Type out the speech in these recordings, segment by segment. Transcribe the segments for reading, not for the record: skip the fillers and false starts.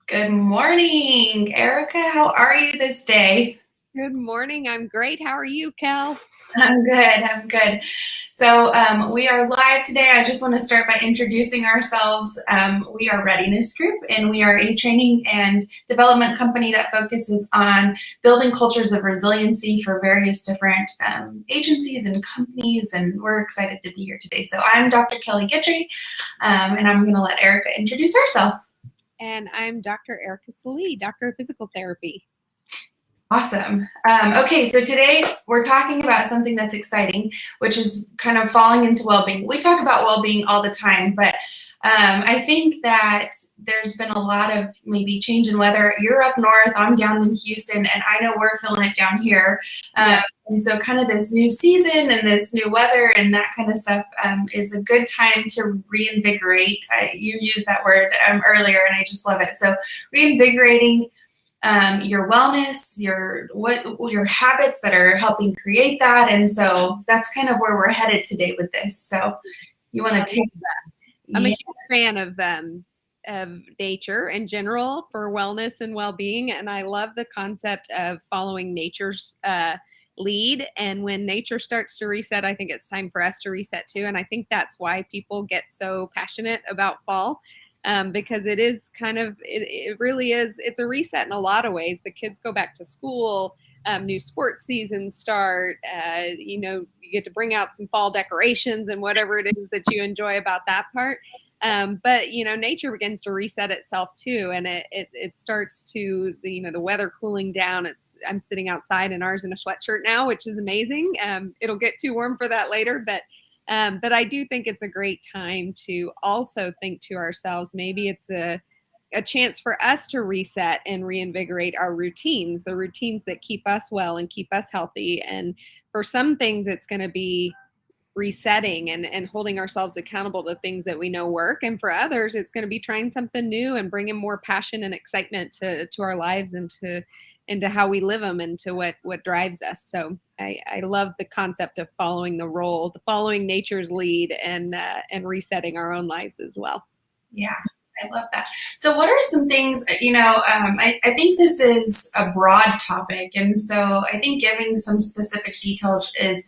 Good morning, Erica. How are you this day? Good morning. I'm great. How are you, Kel? I'm good. I'm good. So we are live today. I just want to start by introducing ourselves. We are Readiness Group, and we are a training and development company that focuses on building cultures of resiliency for various different agencies and companies. And we're excited to be here today. So I'm Dr. Kelly Guidry, and I'm going to let Erica introduce herself. And I'm Dr. Erica Salee, Doctor of Physical Therapy. Awesome. Okay, so today we're talking about something that's exciting, which is kind of falling into well-being. We talk about well-being all the time, but I think that there's been a lot of maybe change in weather. You're up north, I'm down in Houston, and I know we're feeling it down here. And so kind of this new season and this new weather and that kind of stuff is a good time to reinvigorate. You used that word earlier, and I just love it. So reinvigorating your wellness, your habits that are helping create that. And so that's kind of where we're headed today with this. So you want to take that. I'm a huge fan of nature in general for wellness and well-being. And I love the concept of following nature's lead. And when nature starts to reset, I think it's time for us to reset too. And I think that's why people get so passionate about fall. Because it is it really is, it's a reset in a lot of ways. The kids go back to school, new sports seasons start, you get to bring out some fall decorations and whatever it is that you enjoy about that part. But nature begins to reset itself too. And it starts to, the weather cooling down. I'm sitting outside in ours in a sweatshirt now, which is amazing. It'll get too warm for that later, but I do think it's a great time to also think to ourselves, maybe it's a chance for us to reset and reinvigorate our routines, the routines that keep us well and keep us healthy. And for some things, it's going to be resetting and holding ourselves accountable to things that we know work. And for others, it's going to be trying something new and bringing more passion and excitement to our lives and into how we live them and to what drives us. So I love the concept of following following nature's lead and resetting our own lives as well. Yeah, I love that. So what are some things, I think this is a broad topic. And so I think giving some specific details is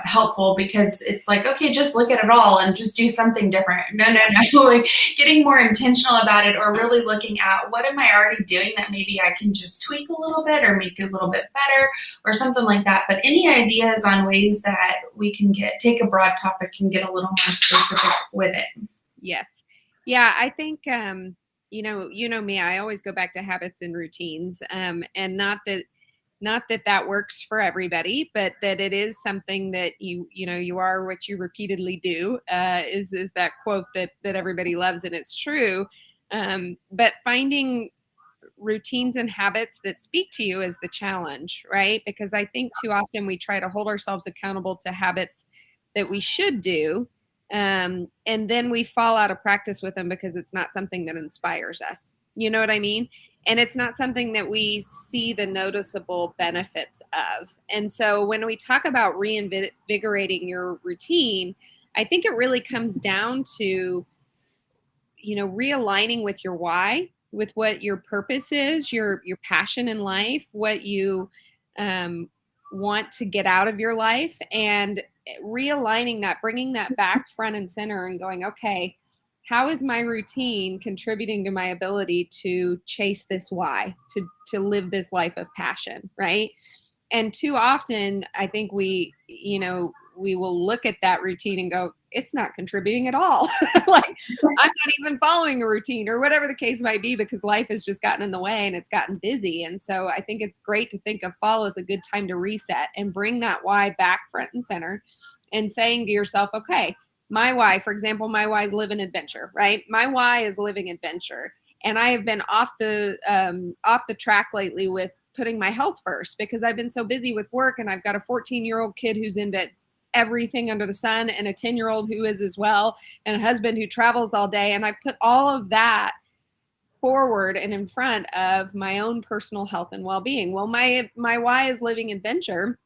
helpful, because it's like, okay, just look at it all and just do something different. No. Like getting more intentional about it, or really looking at what am I already doing that maybe I can just tweak a little bit or make it a little bit better or something like that. But any ideas on ways that we can take a broad topic and get a little more specific with it? Yes. Yeah, I think, you know me, I always go back to habits and routines, and not that works for everybody, but that it is something that you are what you repeatedly do, is that quote that everybody loves, and it's true. But finding routines and habits that speak to you is the challenge, right? Because I think too often we try to hold ourselves accountable to habits that we should do. And then we fall out of practice with them because it's not something that inspires us. You know what I mean? And it's not something that we see the noticeable benefits of. And so when we talk about reinvigorating your routine, I think it really comes down to, realigning with your why, with what your purpose is, your passion in life, what you want to get out of your life, and realigning that, bringing that back front and center and going, okay, how is my routine contributing to my ability to chase this why, to live this life of passion, right? And too often, I think we will look at that routine and go, it's not contributing at all. Like, I'm not even following a routine or whatever the case might be, because life has just gotten in the way and it's gotten busy. And so I think it's great to think of fall as a good time to reset and bring that why back front and center, and saying to yourself, okay, my why, for example, my why is live an adventure, right? My why is living adventure. And I have been off the track lately with putting my health first, because I've been so busy with work, and I've got a 14-year-old kid who's into everything under the sun, and a 10-year-old who is as well, and a husband who travels all day. And I put all of that forward and in front of my own personal health and well-being. Well, my why is living adventure.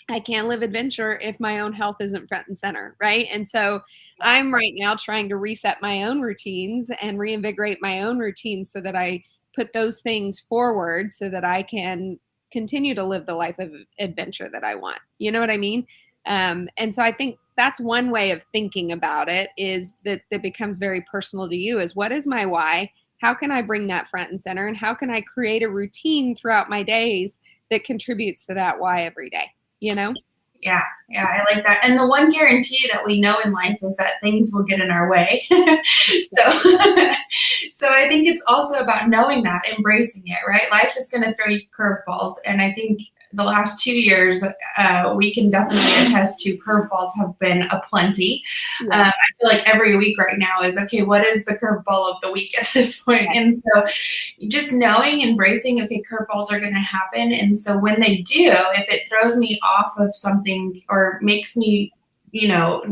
I can't live adventure if my own health isn't front and center, right? And so I'm right now trying to reset my own routines and reinvigorate my own routines so that I put those things forward so that I can continue to live the life of adventure that I want. You know what I mean? And so I think that's one way of thinking about it, is that becomes very personal to you, is what is my why? How can I bring that front and center? And how can I create a routine throughout my days that contributes to that why every day? You know? Yeah, I like that. And the one guarantee that we know in life is that things will get in our way. So, so I think it's also about knowing that, embracing it, right? Life is going to throw you curveballs. And I think the last 2 years, we can definitely attest to curveballs have been aplenty. Yeah. I feel like every week right now is, okay, what is the curveball of the week at this point? And so just knowing, embracing, okay, curveballs are going to happen. And so when they do, if it throws me off of something or makes me,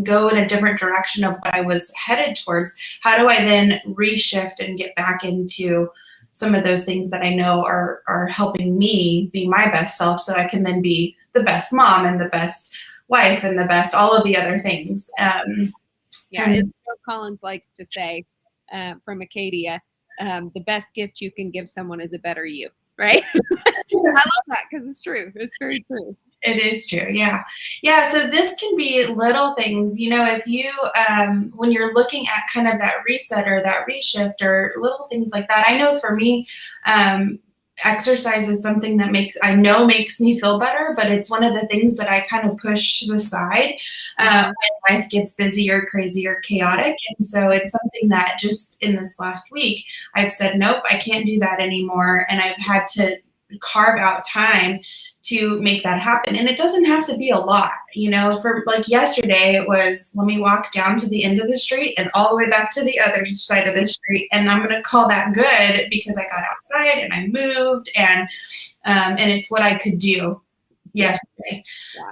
go in a different direction of what I was headed towards, how do I then reshift and get back into some of those things that I know are helping me be my best self, so I can then be the best mom and the best wife and the best all of the other things. As Phil Collins likes to say, from Acadia, the best gift you can give someone is a better you, right? I love that because it's true. It's very true. It is true. Yeah. Yeah. So this can be little things, if you, when you're looking at kind of that reset or that reshift or little things like that. I know for me, exercise is something that makes me feel better, but it's one of the things that I kind of push to the side when life gets busy or crazy or chaotic. And so it's something that just in this last week, I've said, nope, I can't do that anymore. And I've had to carve out time to make that happen. And it doesn't have to be a lot, for like yesterday, it was, let me walk down to the end of the street and all the way back to the other side of the street. And I'm going to call that good because I got outside and I moved and it's what I could do yesterday.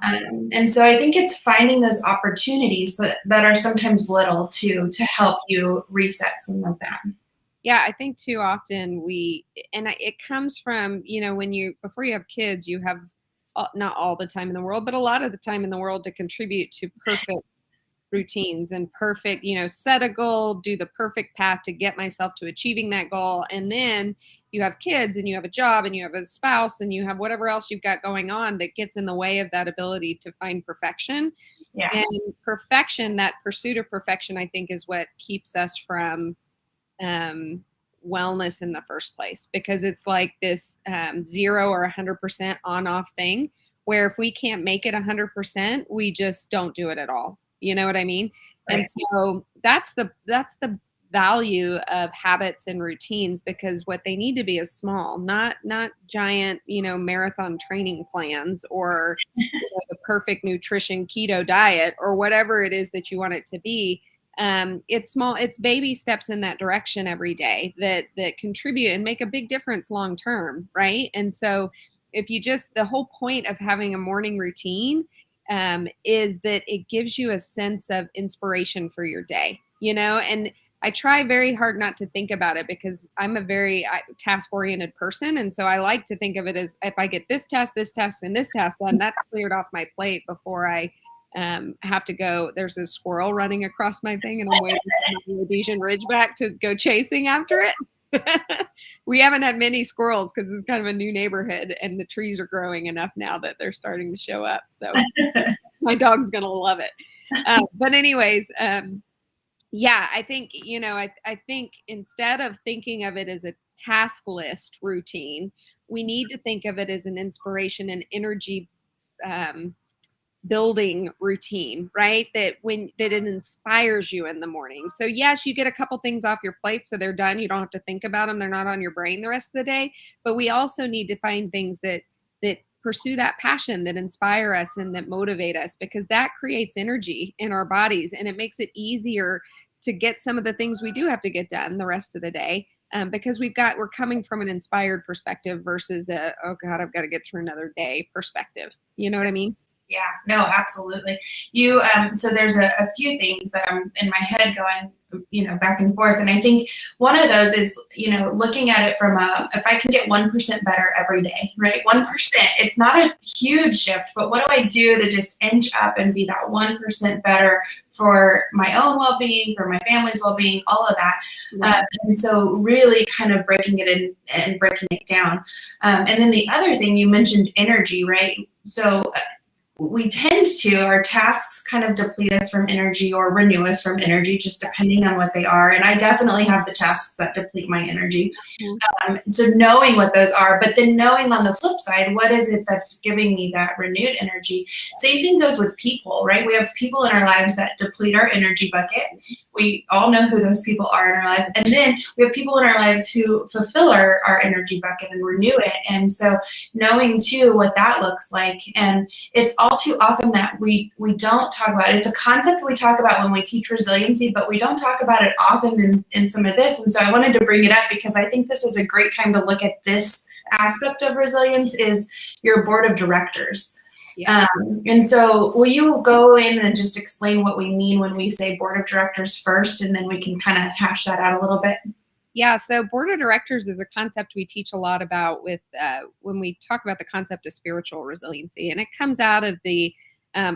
And so I think it's finding those opportunities that are sometimes little to help you reset some of that. Yeah, I think too often it comes from, before you have kids, you have not all the time in the world, but a lot of the time in the world to contribute to perfect routines and perfect, set a goal, do the perfect path to get myself to achieving that goal. And then you have kids and you have a job and you have a spouse and you have whatever else you've got going on that gets in the way of that ability to find perfection. Yeah. And perfection, that pursuit of perfection, I think is what keeps us from wellness in the first place, because it's like this 0 or 100% on off thing where if we can't make it 100%, we just don't do it at all. You know what I mean? Right. And so that's the value of habits and routines, because what they need to be is small, not giant, marathon training plans or the perfect nutrition keto diet or whatever it is that you want it to be. It's small, it's baby steps in that direction every day that contribute and make a big difference long term, right? And so if you the whole point of having a morning routine is that it gives you a sense of inspiration for your day, and I try very hard not to think about it because I'm a very task-oriented person. And so I like to think of it as, if I get this task, and this task done, that's cleared off my plate before I have to go. There's a squirrel running across my thing and I'm waiting for the Rhodesian Ridgeback to go chasing after it. We haven't had many squirrels because it's kind of a new neighborhood and the trees are growing enough now that they're starting to show up. So my dog's going to love it. But anyways, I think, I think instead of thinking of it as a task list routine, we need to think of it as an inspiration and energy building routine, right? That it inspires you in the morning. So yes, you get a couple things off your plate, so they're done. You don't have to think about them. They're not on your brain the rest of the day. But we also need to find things that pursue that passion, that inspire us and that motivate us, because that creates energy in our bodies and it makes it easier to get some of the things we do have to get done the rest of the day. Because we're coming from an inspired perspective versus oh God, I've got to get through another day perspective. You know what I mean? Yeah, no, absolutely. You, so there's a few things that I'm in my head going, back and forth. And I think one of those is, looking at it from if I can get 1% better every day, right? 1%, it's not a huge shift, but what do I do to just inch up and be that 1% better for my own well-being, for my family's well-being, all of that. And so really kind of breaking it in and breaking it down. And then the other thing you mentioned, energy, right? So we tend to, our tasks kind of deplete us from energy or renew us from energy, just depending on what they are. And I definitely have the tasks that deplete my energy. So knowing what those are, but then knowing on the flip side, what is it that's giving me that renewed energy? Same thing goes with people, right? We have people in our lives that deplete our energy bucket. We all know who those people are in our lives. And then we have people in our lives who fulfill our energy bucket and renew it. And so knowing too what that looks like. And it's all too often that we don't talk about it. It's a concept we talk about when we teach resiliency, but we don't talk about it often in some of this. And so I wanted to bring it up because I think this is a great time to look at this aspect of resilience, is your board of directors. Yes. And so will you go in and just explain what we mean when we say board of directors first, and then we can kind of hash that out a little bit? Yeah, so board of directors is a concept we teach a lot about with when we talk about the concept of spiritual resiliency, and it comes out of the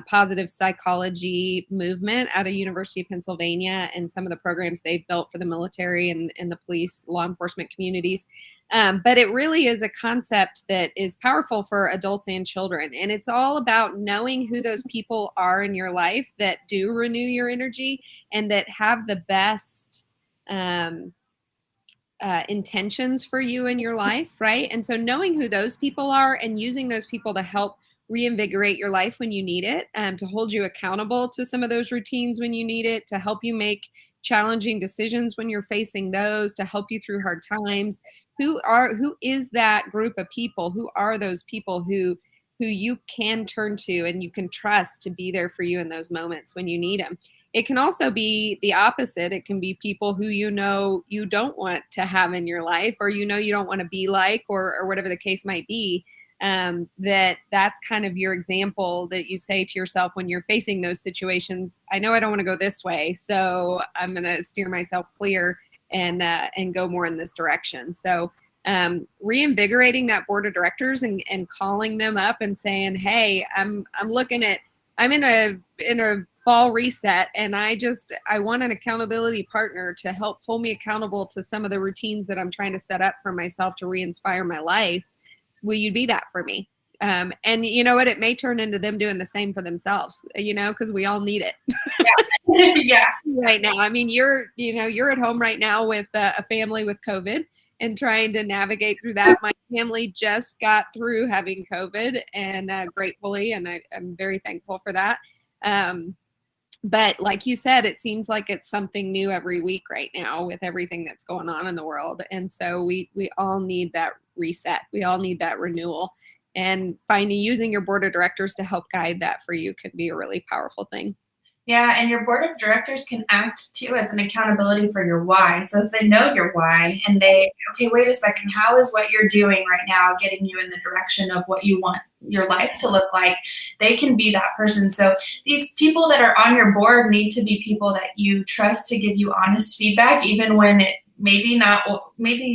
positive psychology movement out of University of Pennsylvania and some of the programs they've built for the military and the police, law enforcement communities. But it really is a concept that is powerful for adults and children. And it's all about knowing who those people are in your life that do renew your energy and that have the best intentions for you in your life, right? And so knowing who those people are and using those people to help reinvigorate your life when you need it, to hold you accountable to some of those routines when you need it, to help you make challenging decisions when you're facing those, to help you through hard times. Who is that group of people? Who are those people who you can turn to and you can trust to be there for you in those moments when you need them? It can also be the opposite. It can be people who you don't want to have in your life, or you don't want to be like, or whatever the case might be. That's kind of your example that you say to yourself when you're facing those situations. I know I don't want to go this way, so I'm going to steer myself clear and go more in this direction. So reinvigorating that board of directors and calling them up and saying, hey, I'm in a fall reset, and I want an accountability partner to help pull me accountable to some of the routines that I'm trying to set up for myself to re-inspire my life. Will you be that for me? And you know what? It may turn into them doing the same for themselves, because we all need it. Yeah. Right now. I mean, you're at home right now with a family with COVID and trying to navigate through that. My family just got through having COVID, and gratefully, and I'm very thankful for that. But like you said, it seems like it's something new every week right now with everything that's going on in the world. And so we all need that reset. We all need that renewal. And using your board of directors to help guide that for you could be a really powerful thing. Yeah, and your board of directors can act too as an accountability for your why. So if they know your why and okay, wait a second, how is what you're doing right now getting you in the direction of what you want your life to look like? They can be that person. So these people that are on your board need to be people that you trust to give you honest feedback, even when it maybe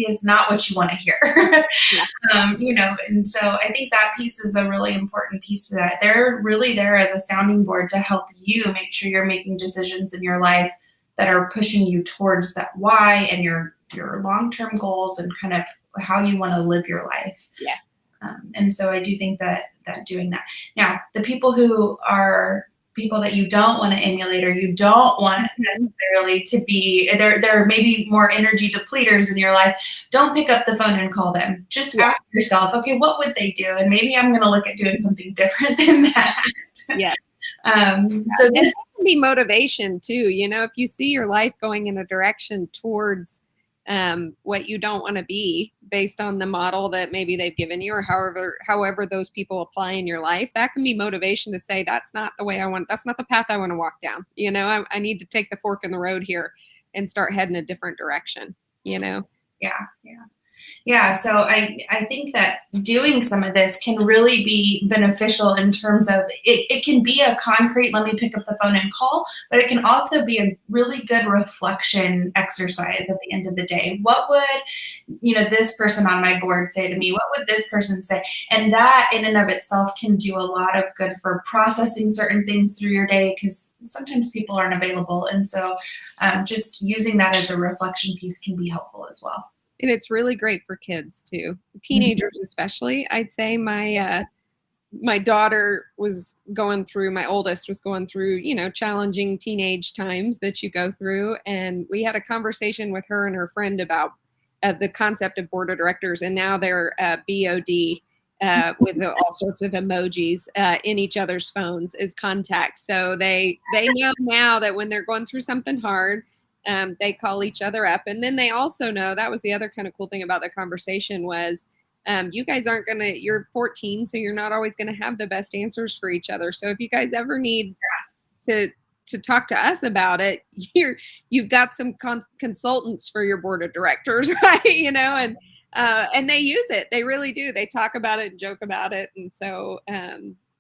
is not what you want to hear. Yeah. And so I think that piece is a really important piece to that. They're really there as a sounding board to help you make sure you're making decisions in your life that are pushing you towards that why and your long-term goals and kind of how you want to live your life. Yes. And so I do think that doing that. Now, the people who are people that you don't want to emulate, or you don't want necessarily to be, they're maybe more energy depleters in your life, don't pick up the phone and call them. Just ask yourself, okay, what would they do? And maybe I'm going to look at doing something different than that. Yeah. So this can be motivation too. If you see your life going in a direction towards what you don't want to be based on the model that maybe they've given you, or however those people apply in your life, that can be motivation to say, that's not the way that's not the path I want to walk down. I need to take the fork in the road here and start heading a different direction, Yeah. Yeah, so I think that doing some of this can really be beneficial in terms of it can be a concrete, let me pick up the phone and call, but it can also be a really good reflection exercise at the end of the day. What would, this person on my board say to me? What would this person say? And that in and of itself can do a lot of good for processing certain things through your day, because sometimes people aren't available. And so just using that as a reflection piece can be helpful as well. And it's really great for kids too, teenagers especially. I'd say my daughter was going through, my oldest was going through, challenging teenage times that you go through. And we had a conversation with her and her friend about the concept of board of directors. And now they're BOD with all sorts of emojis in each other's phones as contacts. So they know now that when they're going through something hard, they call each other up. And then they also know, that was the other kind of cool thing about the conversation was, you guys aren't going to, you're 14, so you're not always going to have the best answers for each other. So if you guys ever need to talk to us about it, you've got some consultants for your board of directors, right? And they use it. They really do. They talk about it and joke about it. And so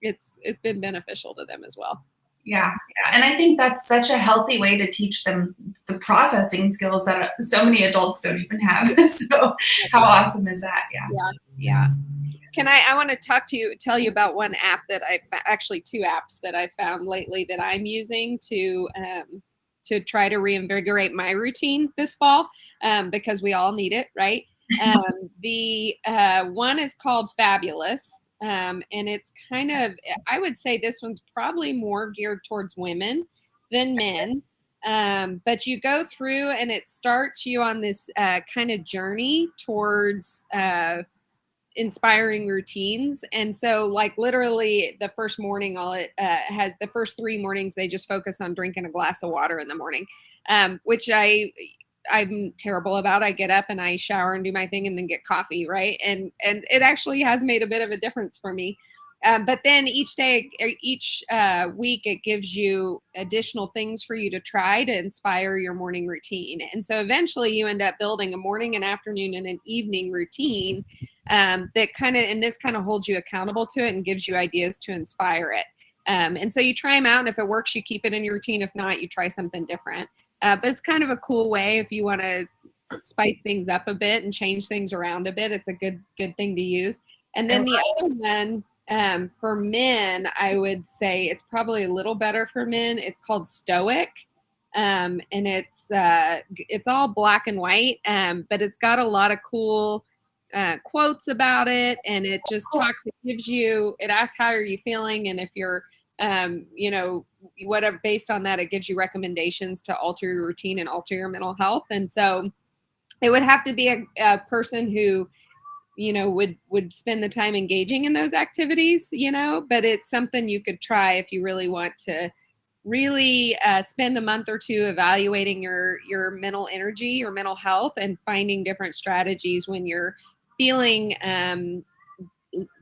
it's been beneficial to them as well. Yeah. And I think that's such a healthy way to teach them the processing skills that so many adults don't even have. So how awesome is that? Yeah. I want to tell you about one app that actually two apps that I found lately that I'm using to try to reinvigorate my routine this fall, because we all need it, right? The one is called Fabulous. And it's kind of, I would say this one's probably more geared towards women than men. But you go through and it starts you on this kind of journey towards inspiring routines. And so like literally the first morning, has the first 3 mornings, they just focus on drinking a glass of water in the morning, which I'm terrible about. I get up and I shower and do my thing and then get coffee, right? And it actually has made a bit of a difference for me. But then each day, each week, it gives you additional things for you to try to inspire your morning routine. And so eventually you end up building a morning, an afternoon, and an evening routine that kind of holds you accountable to it and gives you ideas to inspire it. And so you try them out, and if it works, you keep it in your routine. If not, you try something different. But it's kind of a cool way if you want to spice things up a bit and change things around a bit. It's a good thing to use. And then the other one, for men, I would say it's probably a little better for men. It's called Stoic. And it's all black and white, but it's got a lot of cool quotes about it. And it just it asks how are you feeling, and if you're whatever, based on that, it gives you recommendations to alter your routine and alter your mental health. And so it would have to be a person who, would spend the time engaging in those activities, but it's something you could try if you really want to really spend a month or two evaluating your mental energy, your mental health, and finding different strategies when you're feeling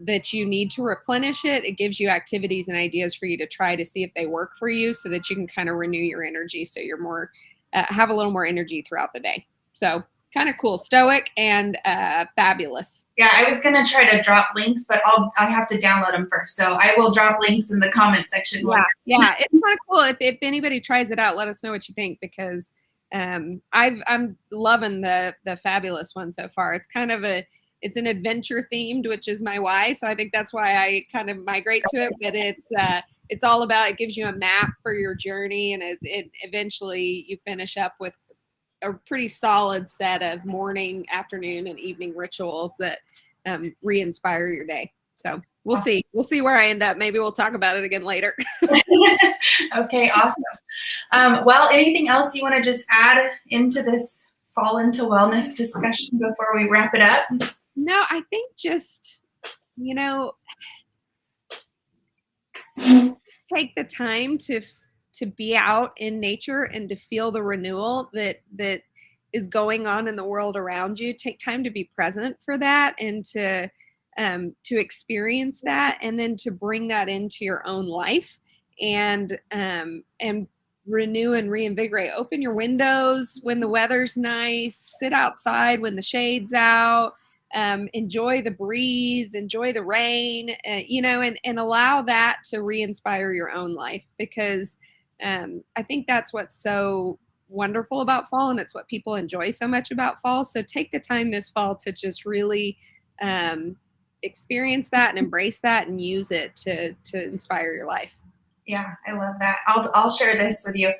that you need to replenish it. It gives you activities and ideas for you to try to see if they work for you, so that you can kind of renew your energy, so you're more have a little more energy throughout the day. So kind of cool. Stoic and Fabulous. Yeah, I was gonna try to drop links, but I have to download them first. So I will drop links in the comment section. Yeah, it's kind of cool. If anybody tries it out, let us know what you think, because I'm loving the Fabulous one so far. It's kind of it's an adventure themed, which is my why. So I think that's why I kind of migrate to it. But it's all about, it gives you a map for your journey, and it eventually you finish up with a pretty solid set of morning, afternoon, and evening rituals that re-inspire your day. So we'll see where I end up. Maybe we'll talk about it again later. Okay, awesome. Well, anything else you want to just add into this fall into wellness discussion before we wrap it up? No, I think just, take the time to be out in nature and to feel the renewal that is going on in the world around you. Take time to be present for that, and to experience that, and then to bring that into your own life, and renew and reinvigorate. Open your windows when the weather's nice, sit outside when the shade's out, enjoy the breeze, enjoy the rain, and allow that to re-inspire your own life, because I think that's what's so wonderful about fall, and it's what people enjoy so much about fall. So take the time this fall to just really experience that and embrace that and use it to inspire your life. Yeah, I love that. I'll share this with you.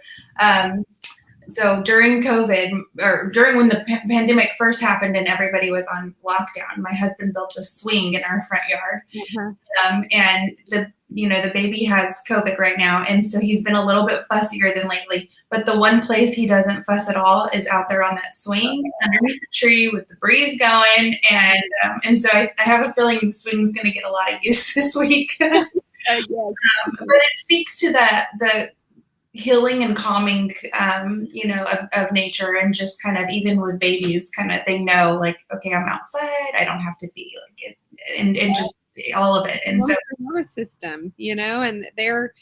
So during COVID, or during when the pandemic first happened and everybody was on lockdown, my husband built a swing in our front yard. And the baby has COVID right now, and so he's been a little bit fussier than lately. But the one place he doesn't fuss at all is out there on that swing underneath the tree with the breeze going, and so I have a feeling the swing's going to get a lot of use this week. Yes. But it speaks to the healing and calming, of nature, and just kind of, even with babies, kind of, they know, like, okay, I'm outside, I don't have to be like it, and just all of it. And so nervous system, and they're,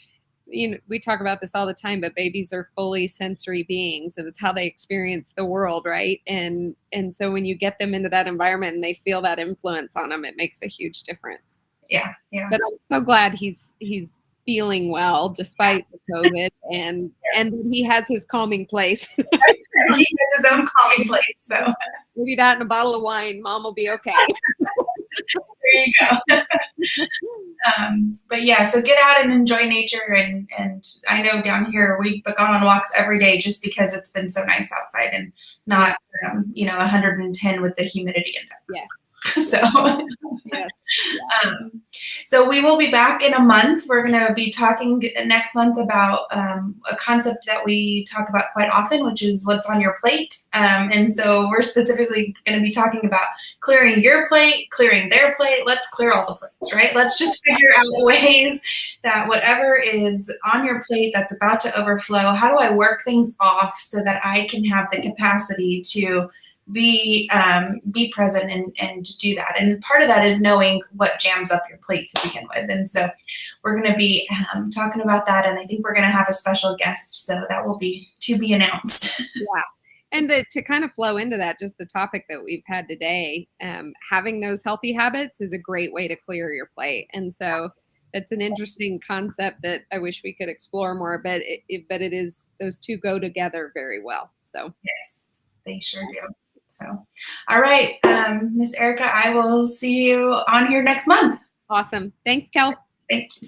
we talk about this all the time, but babies are fully sensory beings, and it's how they experience the world, right? And so when you get them into that environment and they feel that influence on them, it makes a huge difference. Yeah. But I'm so glad he's feeling well despite the COVID, and he has his calming place. He has his own calming place. So maybe that and a bottle of wine, Mom will be okay. There you go. But yeah, so get out and enjoy nature, and I know down here we've gone on walks every day just because it's been so nice outside and not 110 with the humidity index. Yes. So yes. So we will be back in a month. We're going to be talking next month about a concept that we talk about quite often, which is what's on your plate. And so we're specifically going to be talking about clearing your plate, clearing their plate. Let's clear all the plates, right? Let's just figure out ways that whatever is on your plate that's about to overflow, how do I work things off so that I can have the capacity to be present and to do that. And part of that is knowing what jams up your plate to begin with. And so we're going to be talking about that, and I think we're going to have a special guest, so that will be to be announced. Yeah. And to kind of flow into that, just the topic that we've had today, having those healthy habits is a great way to clear your plate. And so it's an interesting concept that I wish we could explore more, but it is, those two go together very well. So yes, they sure do. So, all right, Miss Erica, I will see you on here next month. Awesome. Thanks, Kel. Thanks.